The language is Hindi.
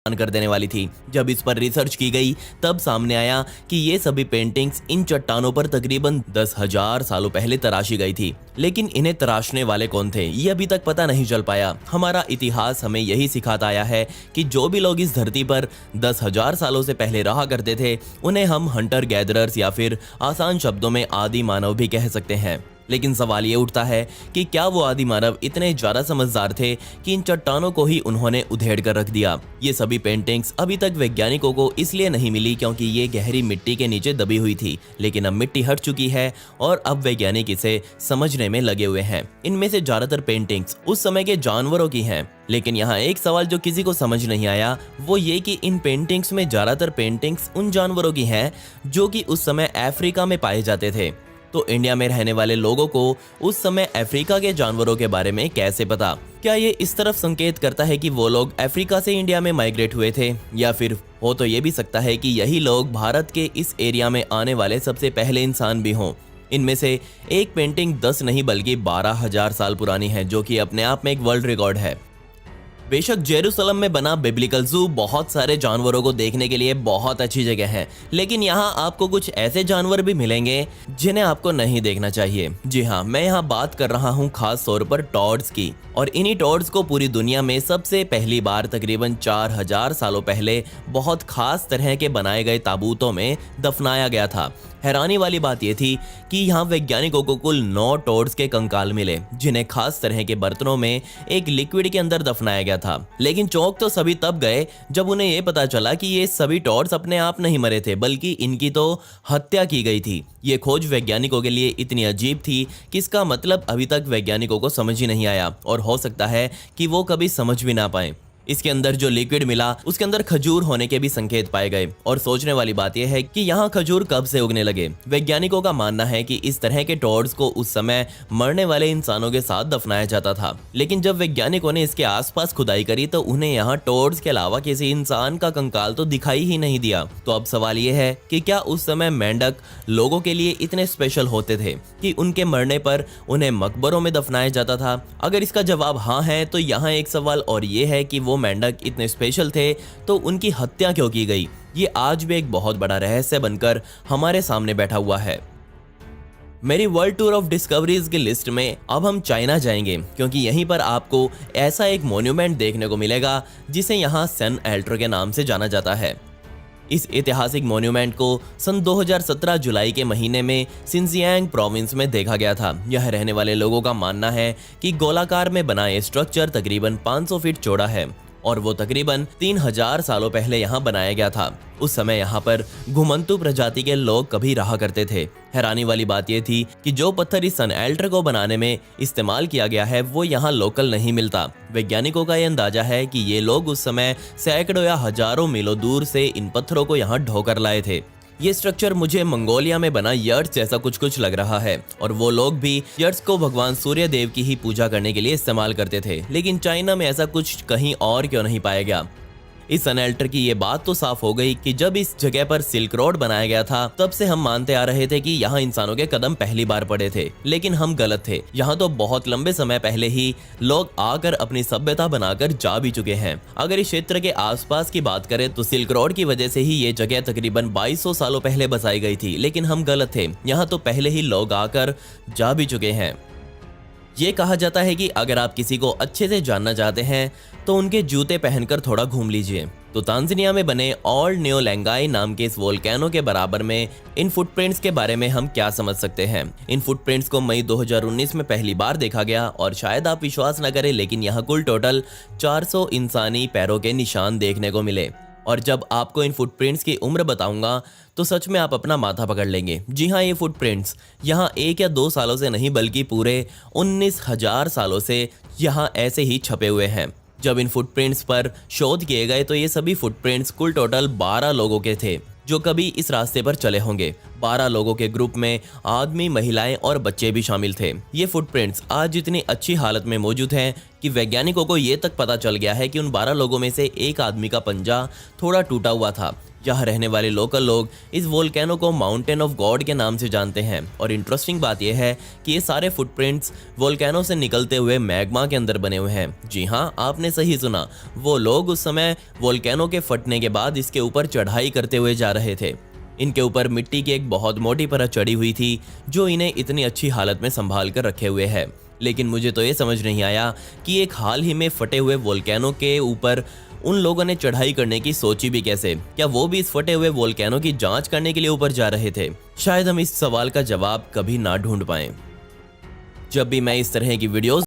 कर देने वाली थी। जब इस पर रिसर्च की गई तब सामने आया कि ये सभी पेंटिंग्स इन चट्टानों पर तकरीबन 10,000 सालों पहले तराशी गई थी। लेकिन इन्हें तराशने वाले कौन थे ये अभी तक पता नहीं चल पाया। हमारा इतिहास हमें यही सिखाता आया है कि जो भी लोग इस धरती पर 10,000 सालों से पहले रहा करते थे उन्हें हम हंटर गैदरर्स या फिर आसान शब्दों में आदि मानव भी कह सकते हैं। लेकिन सवाल ये उठता है कि क्या वो आदि मानव इतने ज्यादा समझदार थे कि इन चट्टानों को ही उन्होंने उधेड़ कर रख दिया। ये सभी पेंटिंग्स अभी तक वैज्ञानिकों को इसलिए नहीं मिली क्योंकि ये गहरी मिट्टी के नीचे दबी हुई थी। लेकिन अब मिट्टी हट चुकी है और अब वैज्ञानिक इसे समझने में लगे हुए हैं। इनमें से ज्यादातर पेंटिंग्स उस समय के जानवरों की हैं। लेकिन यहाँ एक सवाल जो किसी को समझ नहीं आया वो ये कि इन पेंटिंग्स में ज्यादातर पेंटिंग्स उन जानवरों की हैं जो कि उस समय अफ्रीका में पाए जाते थे। तो इंडिया में रहने वाले लोगों को उस समय अफ्रीका के जानवरों के बारे में कैसे पता? क्या ये इस तरफ संकेत करता है कि वो लोग अफ्रीका से इंडिया में माइग्रेट हुए थे, या फिर हो तो ये भी सकता है कि यही लोग भारत के इस एरिया में आने वाले सबसे पहले इंसान भी हों। इनमें से एक पेंटिंग 10 नहीं बल्कि 12,000 साल पुरानी है, जो कि अपने आप में एक वर्ल्ड रिकॉर्ड है। बेशक जेरूसलम में बना बिब्लिकल जू बहुत सारे जानवरों को देखने के लिए बहुत अच्छी जगह है, लेकिन यहाँ आपको कुछ ऐसे जानवर भी मिलेंगे जिन्हें आपको नहीं देखना चाहिए। जी हाँ, मैं यहाँ बात कर रहा हूँ खास तौर पर टॉड्स की। और इन्हीं टॉड्स को पूरी दुनिया में सबसे पहली बार तकरीबन 4,000 सालों पहले बहुत खास तरह के बनाए गए ताबूतों में दफनाया गया था। हैरानी वाली बात यह थी कि यहाँ वैज्ञानिकों को कुल 9 टॉड्स के कंकाल मिले, जिन्हें खास तरह के बर्तनों में एक लिक्विड के अंदर दफनाया गया था। लेकिन चौंक तो सभी तब गए जब उन्हें यह पता चला कि ये सभी टॉड्स अपने आप नहीं मरे थे, बल्कि इनकी तो हत्या की गई थी। ये खोज वैज्ञानिकों के लिए इतनी अजीब थी कि इसका मतलब अभी तक वैज्ञानिकों को समझ ही नहीं आया, और हो सकता है कि वो कभी समझ भी ना पाए। इसके अंदर जो लिक्विड मिला उसके अंदर खजूर होने के भी संकेत पाए गए। और सोचने वाली बात यह है कि यहाँ खजूर कब से उगने लगे। वैज्ञानिकों का मानना है कि इस तरह के टॉड्स को उस समय मरने वाले इंसानों के साथ दफनाया जाता था। लेकिन जब वैज्ञानिकों ने इसके आसपास खुदाई करी तो उन्हें यहाँ टॉड्स के अलावा किसी इंसान का कंकाल तो दिखाई ही नहीं दिया। तो अब सवाल यह है कि क्या उस समय मेंढक लोगों के लिए इतने स्पेशल होते थे कि उनके मरने पर उन्हें मकबरों में दफनाया जाता था? अगर इसका जवाब हाँ है तो यहाँ एक सवाल और ये है कि वो मेंढक इतने स्पेशल थे तो उनकी हत्या क्यों की गई? ये आज भी एक बहुत बड़ा रहस्य बनकर हमारे सामने बैठा हुआ है। मेरी वर्ल्ड टूर ऑफ डिस्कवरीज की लिस्ट में अब हम चाइना जाएंगे, क्योंकि यहीं पर आपको ऐसा एक मॉन्यूमेंट देखने को मिलेगा जिसे यहाँ सन एल्टर के नाम से जाना जाता है। इस ऐतिहासिक मॉन्यूमेंट को सन 2017 जुलाई के महीने में सिनजियांग प्रोविंस में देखा गया था। यह रहने वाले लोगों का मानना है कि गोलाकार में बना ये स्ट्रक्चर तकरीबन 500 फीट चौड़ा है और वो तकरीबन 3,000 सालों पहले यहाँ बनाया गया था। उस समय यहाँ पर घुमंतु प्रजाति के लोग कभी रहा करते थे। हैरानी वाली बात यह थी कि जो पत्थर इस सन एल्टर को बनाने में इस्तेमाल किया गया है वो यहाँ लोकल नहीं मिलता। वैज्ञानिकों का यह अंदाजा है कि ये लोग उस समय सैकड़ों या हजारों मीलों दूर से इन पत्थरों को यहाँ ढोकर लाए थे। ये स्ट्रक्चर मुझे मंगोलिया में बना यर्ट्स जैसा कुछ लग रहा है, और वो लोग भी यर्ट्स को भगवान सूर्य देव की ही पूजा करने के लिए इस्तेमाल करते थे। लेकिन चाइना में ऐसा कुछ कहीं और क्यों नहीं पाया गया? इस सन एल्टर की ये बात तो साफ हो गई कि जब इस जगह पर सिल्क रोड बनाया गया था तब से हम मानते आ रहे थे कि यहाँ इंसानों के कदम पहली बार पड़े थे, लेकिन हम गलत थे। यहाँ तो बहुत लंबे समय पहले ही लोग आकर अपनी सभ्यता बनाकर जा भी चुके हैं। अगर इस क्षेत्र के आसपास की बात करें तो सिल्क रोड की वजह से ही ये जगह तकरीबन 2200 सालों पहले बसाई गई थी, लेकिन हम गलत थे। यहाँ तो पहले ही लोग आकर जा भी चुके हैं। ये कहा जाता है कि अगर आप किसी को अच्छे से जानना चाहते हैं तो उनके जूते पहनकर थोड़ा घूम लीजिए। तो तांजानिया में बने ओल्ड न्यू लेंगाई नाम के इस वोल्केनो के बराबर में इन फुटप्रिंट्स के बारे में हम क्या समझ सकते हैं? इन फुटप्रिंट्स को मई 2019 में पहली बार देखा गया, और शायद आप विश्वास न करें लेकिन यहाँ कुल टोटल 400 इंसानी पैरों के निशान देखने को मिले। और जब आपको इन फुटप्रिंट्स की उम्र बताऊंगा तो सच में आप अपना माथा पकड़ लेंगे। जी हाँ, ये फुटप्रिंट्स यहाँ 1 या 2 सालों से नहीं बल्कि पूरे 19,000 सालों से यहाँ ऐसे ही छपे हुए हैं। जब इन फुटप्रिंट्स पर शोध किए गए तो ये सभी फुटप्रिंट्स कुल टोटल 12 लोगों के थे जो कभी इस रास्ते पर चले होंगे। 12 लोगों के ग्रुप में आदमी, महिलाएं और बच्चे भी शामिल थे। ये फुटप्रिंट्स आज इतनी अच्छी हालत में मौजूद हैं कि वैज्ञानिकों को ये तक पता चल गया है कि उन 12 लोगों में से एक आदमी का पंजा थोड़ा टूटा हुआ था। यहाँ रहने वाले लोकल लोग इस वोल्केनो को माउंटेन ऑफ गॉड के नाम से जानते हैं। और इंटरेस्टिंग बात यह है कि ये सारे फुटप्रिंट्स वोल्केनो से निकलते हुए मैग्मा के अंदर बने हुए हैं। जी हाँ, आपने सही सुना, वो लोग उस समय वोल्केनो के फटने के बाद इसके ऊपर चढ़ाई करते हुए जा रहे थे। इनके ऊपर मिट्टी की एक बहुत मोटी परत चढ़ी हुई थी जो इन्हें इतनी अच्छी हालत में संभाल कर रखे हुए है। लेकिन मुझे तो ये समझ नहीं आया कि एक हाल ही में फटे हुए वोल्केनो के ऊपर उन लोगों ने चढ़ाई करने की सोची भी कैसे? क्या वो भी इस फटे हुए वोल्केनो की जांच करने के लिए ऊपर जा रहे थे? शायद हम इस सवाल का जवाब कभी ना ढूंढ पाएं। जब भी मैं इस तरह की वीडियोस